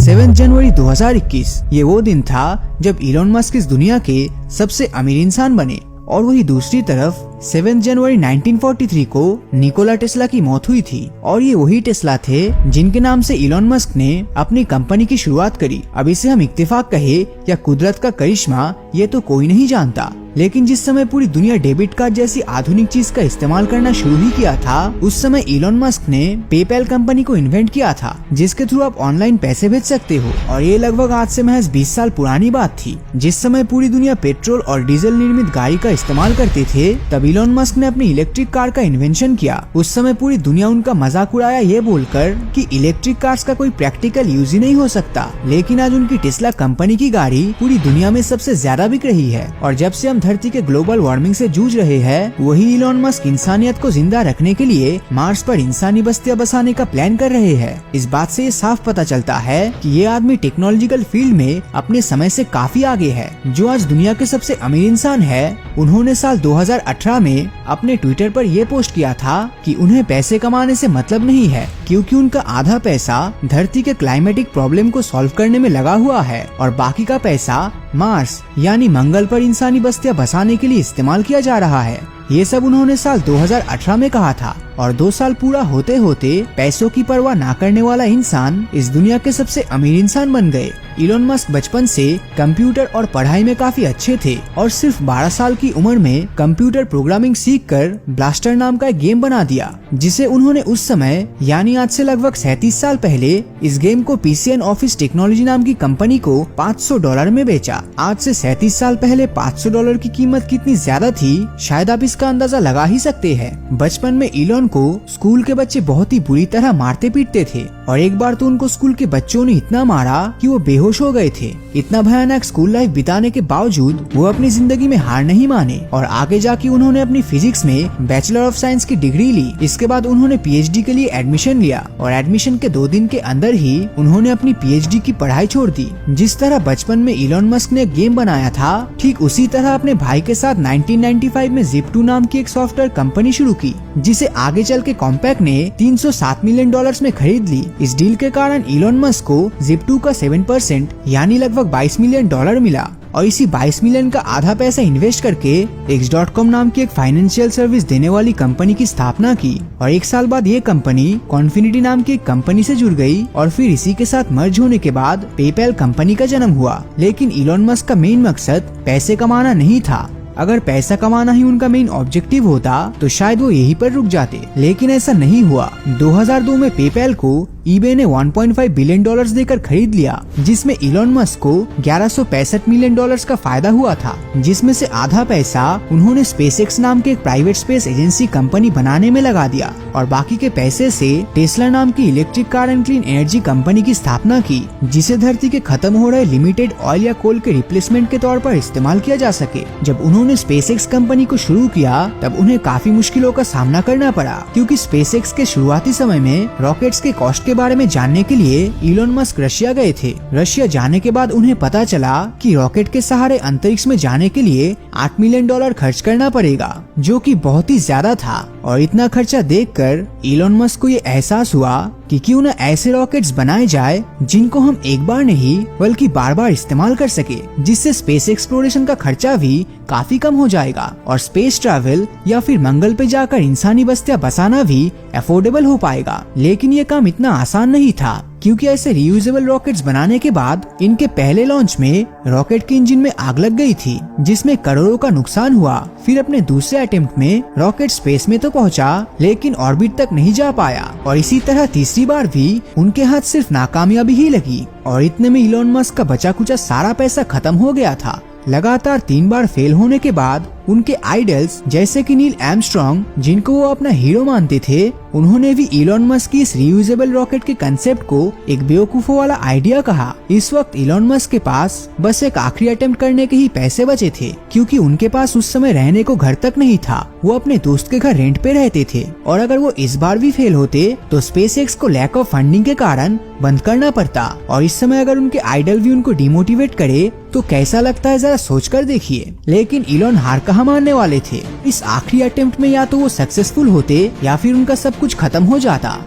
7 जनवरी 2021 ये वो दिन था जब इलॉन मस्क इस दुनिया के सबसे अमीर इंसान बने। और वही दूसरी तरफ 7 जनवरी 1943 को निकोला टेस्ला की मौत हुई थी। और ये वही टेस्ला थे जिनके नाम से इलॉन मस्क ने अपनी कंपनी की शुरुआत करी। अब इसे हम इत्तेफाक कहे या कुदरत का करिश्मा, ये तो कोई नहीं जानता, लेकिन जिस समय पूरी दुनिया डेबिट कार्ड जैसी आधुनिक चीज का इस्तेमाल करना शुरू ही किया था, उस समय इलॉन मस्क ने पेपैल कंपनी को इन्वेंट किया था, जिसके थ्रू आप ऑनलाइन पैसे भेज सकते हो। और ये लगभग आज से महज 20 साल पुरानी बात थी। जिस समय पूरी दुनिया पेट्रोल और डीजल निर्मित गाड़ी का इस्तेमाल करते थे, तब इलॉन मस्क ने अपनी इलेक्ट्रिक कार का इन्वेंशन किया। उस समय पूरी दुनिया उनका मजाक उड़ाया ये बोलकर कि इलेक्ट्रिक कार्स का कोई प्रैक्टिकल यूज ही नहीं हो सकता। लेकिन आज उनकी टेस्ला कंपनी की गाड़ी पूरी दुनिया में सबसे ज्यादा बिक रही है। और जब से हम धरती के ग्लोबल वार्मिंग से जूझ रहे हैं, वही इलॉन मस्क इंसानियत को जिंदा रखने के लिए मार्स पर इंसानी बस्तियां बसाने का प्लान कर रहे हैं। इस बात से ये साफ पता चलता है कि ये आदमी टेक्नोलॉजिकल फील्ड में अपने समय से काफी आगे है। जो आज दुनिया के सबसे अमीर इंसान है, उन्होंने साल 2018 में अपने ट्विटर पर यह पोस्ट किया था कि उन्हें पैसे कमाने से मतलब नहीं है, क्योंकि उनका आधा पैसा धरती के क्लाइमेटिक प्रॉब्लम को सॉल्व करने में लगा हुआ है और बाकी का पैसा मार्स यानी मंगल पर इंसानी बस्तियां बसाने के लिए इस्तेमाल किया जा रहा है। ये सब उन्होंने साल 2018 में कहा था। और 2 साल पूरा होते होते पैसों की परवाह ना करने वाला इंसान इस दुनिया के सबसे अमीर इंसान बन गए। इलॉन मस्क बचपन से कंप्यूटर और पढ़ाई में काफी अच्छे थे और सिर्फ 12 साल की उम्र में कंप्यूटर प्रोग्रामिंग सीखकर ब्लास्टर नाम का एक गेम बना दिया, जिसे उन्होंने उस समय यानी आज से लगभग 37 साल पहले इस गेम को पीसी एंड ऑफिस टेक्नोलॉजी नाम की कंपनी को $500 में बेचा। आज से 37 साल पहले $500 की कीमत कितनी ज्यादा थी, शायद आप इसका अंदाजा लगा ही सकते हैं। बचपन में इलॉन को स्कूल के बच्चे बहुत ही बुरी तरह मारते पीटते थे और एक बार तो उनको स्कूल के बच्चों ने इतना मारा कि वो बेहोश हो गए थे। इतना भयानक स्कूल लाइफ बिताने के बावजूद वो अपनी जिंदगी में हार नहीं माने और आगे जाके उन्होंने अपनी फिजिक्स में बैचलर ऑफ साइंस की डिग्री ली। इसके बाद उन्होंने पीएचडी के लिए एडमिशन लिया और एडमिशन के 2 दिन के अंदर ही उन्होंने अपनी पीएचडी की पढ़ाई छोड़ दी। जिस तरह बचपन में इलॉन मस्क ने गेम बनाया था, ठीक उसी तरह अपने भाई के साथ 1995 में Zip2 नाम की एक सॉफ्टवेयर कंपनी शुरू की, जिसे आगे चल के कॉम्पैक्ट ने $307 मिलियन में खरीद ली। इस डील के कारण इलॉन मस्क को Zip2 का 7% यानी लगभग $22 मिलियन मिला और इसी 22 मिलियन का आधा पैसा इन्वेस्ट करके X.com नाम की एक फाइनेंशियल सर्विस देने वाली कंपनी की स्थापना की। और 1 साल बाद ये कंपनी कॉन्फिनिटी नाम की एक कंपनी से जुड़ गई और फिर इसी के साथ मर्ज होने के बाद पेपैल कंपनी का जन्म हुआ। लेकिन इलॉन मस्क का मेन मकसद पैसे कमाना नहीं था। अगर पैसा कमाना ही उनका मेन ऑब्जेक्टिव होता तो शायद वो यहीं पर रुक जाते, लेकिन ऐसा नहीं हुआ। 2002 में पेपैल को ईबे ने $1.5 बिलियन देकर खरीद लिया, जिसमें इलॉन मस्क को $1165 मिलियन का फायदा हुआ था, जिसमें से आधा पैसा उन्होंने स्पेसएक्स नाम के एक प्राइवेट स्पेस एजेंसी कंपनी बनाने में लगा दिया और बाकी के पैसे से टेस्ला नाम की electric car and clean energy company की स्थापना की, जिसे धरती के खत्म हो रहे लिमिटेड ऑयल या कोल के रिप्लेसमेंट के तौर पर इस्तेमाल किया जा सके। जब उन्होंने स्पेसएक्स कंपनी को शुरू किया, तब उन्हें काफी मुश्किलों का सामना करना पड़ा, क्योंकि स्पेसएक्स के शुरुआती समय में रॉकेट्स के कॉस्ट के बारे में जानने के लिए इलॉन मस्क रशिया गए थे। रशिया जाने के बाद उन्हें पता चला कि रॉकेट के सहारे अंतरिक्ष में जाने के लिए $8 मिलियन खर्च करना पड़ेगा, जो कि बहुत ही ज्यादा था। और इतना खर्चा देखकर इलॉन मस्क को ये एहसास हुआ कि क्यों न ऐसे रॉकेट्स बनाए जाए जिनको हम एक बार नहीं बल्कि बार बार इस्तेमाल कर सके, जिससे स्पेस एक्सप्लोरेशन का खर्चा भी काफी कम हो जाएगा और स्पेस ट्रैवल या फिर मंगल पे जाकर इंसानी बस्तियां बसाना भी अफोर्डेबल हो पाएगा। लेकिन ये काम इतना आसान नहीं था, क्योंकि ऐसे रियूजेबल रॉकेट्स बनाने के बाद इनके पहले लॉन्च में रॉकेट के इंजन में आग लग गई थी, जिसमें करोड़ों का नुकसान हुआ। फिर अपने दूसरे अटेम्प्ट में रॉकेट स्पेस में तो पहुंचा, लेकिन ऑर्बिट तक नहीं जा पाया और इसी तरह तीसरी बार भी उनके हाथ सिर्फ नाकामयाबी ही लगी। और इतने में इलॉन मस्क का बचा कुचा सारा पैसा खत्म हो गया था। लगातार 3 बार फेल होने के बाद उनके आइडल्स जैसे कि नील आर्मस्ट्रांग, जिनको वो अपना हीरो मानते थे, उन्होंने भी इलॉन मस्क की इस रियूजेबल रॉकेट के कंसेप्ट को एक बेवकूफों वाला आइडिया कहा। इस वक्त इलॉन मस्क के पास बस एक आखिरी अटेम्प्ट करने के ही पैसे बचे थे, क्योंकि उनके पास उस समय रहने को घर तक नहीं था। वो अपने दोस्त के घर रेंट पे रहते थे और अगर वो इस बार भी फेल होते तो स्पेसएक्स को लैक ऑफ फंडिंग के कारण बंद करना पड़ता। और इस समय अगर उनके आइडल भी उनको डिमोटिवेट करे तो कैसा लगता है, जरा सोच कर देखिए। लेकिन इलॉन हार कहाँ मानने वाले थे। इस आखिरी अटेम्प्ट में या तो वो सक्सेसफुल होते या फिर उनका सब कुछ खत्म हो जाता।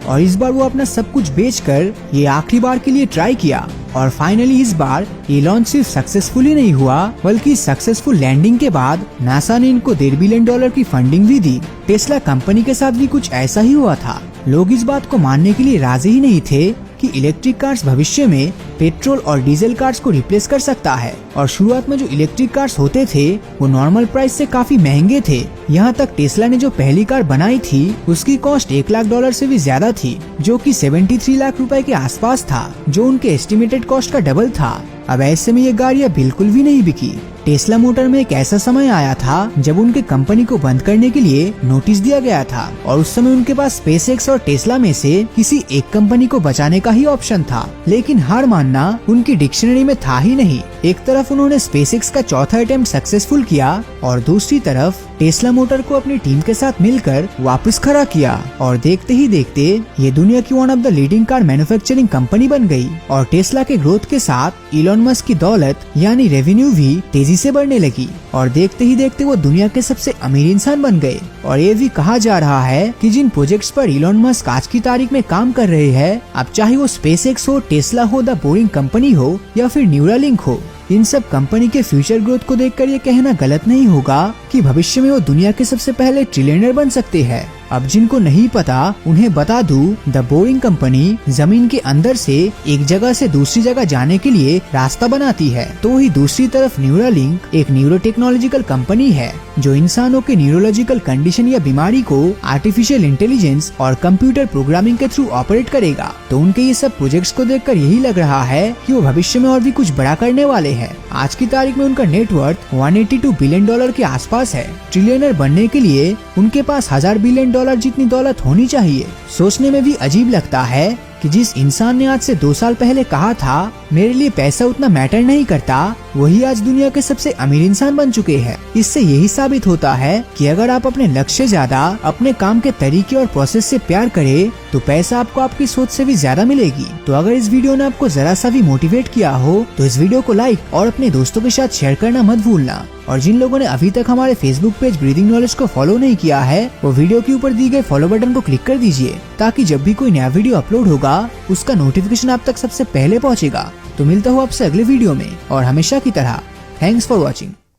और इस बार वो अपना सब कुछ बेचकर ये आखिरी बार के लिए ट्राई किया। और फाइनली इस बार ये लॉन्च सिर्फ सक्सेसफुली नहीं हुआ, बल्कि सक्सेसफुल लैंडिंग के बाद नासा ने इनको $1.5 बिलियन की फंडिंग भी दी। टेस्ला कंपनी के साथ भी कुछ ऐसा ही हुआ था। लोग इस बात को मानने के लिए राजी ही नहीं थे कि इलेक्ट्रिक कार्स भविष्य में पेट्रोल और डीजल कार्स को रिप्लेस कर सकता है। और शुरुआत में जो इलेक्ट्रिक कार्स होते थे वो नॉर्मल प्राइस से काफी महंगे थे। यहाँ तक टेस्ला ने जो पहली कार बनाई थी उसकी कॉस्ट $1 लाख से भी ज्यादा थी, जो कि 73 लाख रुपए के आसपास था, जो उनके एस्टिमेटेड कॉस्ट का डबल था। अब ऐसे में ये गाड़ियाँ बिल्कुल भी नहीं बिकी। टेस्ला मोटर में एक ऐसा समय आया था जब उनके कंपनी को बंद करने के लिए नोटिस दिया गया था, और उस समय उनके पास स्पेसएक्स और टेस्ला में से किसी एक कंपनी को बचाने का ही ऑप्शन था। लेकिन हार मानना उनकी डिक्शनरी में था ही नहीं। एक तरफ उन्होंने स्पेसएक्स का चौथा अटेम्प्ट सक्सेसफुल किया और दूसरी तरफ टेस्ला मोटर को अपनी टीम के साथ मिलकर वापस खड़ा किया। और देखते ही देखते ये दुनिया की one of the leading car manufacturing company बन गई। और टेस्ला के ग्रोथ के साथ इलॉन मस्क की दौलत यानी रेवेन्यू भी तेजी से बढ़ने लगी, और देखते ही देखते वो दुनिया के सबसे अमीर इंसान बन गए। और ये भी कहा जा रहा है कि जिन प्रोजेक्ट्स पर इलॉन मस्क आज की तारीख में काम कर रहे हैं, अब चाहे वो स्पेसएक्स हो, टेस्ला हो, द बोरिंग कंपनी हो या फिर न्यूरालिंक हो, इन सब कंपनी के फ्यूचर ग्रोथ को देखकर ये कहना गलत नहीं होगा कि भविष्य में वो दुनिया के सबसे पहले ट्रिलियनर बन सकते हैं। अब जिनको नहीं पता उन्हें बता दूं, द बोरिंग कंपनी जमीन के अंदर से एक जगह से दूसरी जगह जाने के लिए रास्ता बनाती है। तो वही दूसरी तरफ न्यूरालिंक एक न्यूरोटेक्नोलॉजिकल कंपनी है जो इंसानों के न्यूरोलॉजिकल कंडीशन या बीमारी को आर्टिफिशियल इंटेलिजेंस और कंप्यूटर प्रोग्रामिंग के थ्रू ऑपरेट करेगा। तो उनके ये सब प्रोजेक्ट्स को देखकर यही लग रहा है कि वो भविष्य में और भी कुछ बड़ा करने वाले हैं। आज की तारीख में उनका नेटवर्थ $182 बिलियन के आसपास है। ट्रिलियनर बनने के लिए उनके पास $1000 बिलियन जितनी दौलत होनी चाहिए। सोचने में भी अजीब लगता है कि जिस इंसान ने आज से 2 साल पहले कहा था मेरे लिए पैसा उतना मैटर नहीं करता, वही आज दुनिया के सबसे अमीर इंसान बन चुके हैं। इससे यही साबित होता है कि अगर आप अपने लक्ष्य से ज्यादा अपने काम के तरीके और प्रोसेस से प्यार करें तो पैसा आपको आपकी सोच से भी ज्यादा मिलेगी। तो अगर इस वीडियो ने आपको जरा सा भी मोटिवेट किया हो तो इस वीडियो को लाइक और अपने दोस्तों के साथ शेयर करना मत भूलना। और जिन लोगों ने अभी तक हमारे फेसबुक पेज ब्रीदिंग नॉलेज को फॉलो नहीं किया है वो वीडियो के ऊपर दी गए फॉलो बटन को क्लिक कर दीजिए, ताकि जब भी कोई नया वीडियो अपलोड होगा उसका नोटिफिकेशन आप तक सबसे पहले पहुंचेगा। तो मिलता हूँ आपसे अगले वीडियो में, और हमेशा की तरह थैंक्स फॉर वॉचिंग।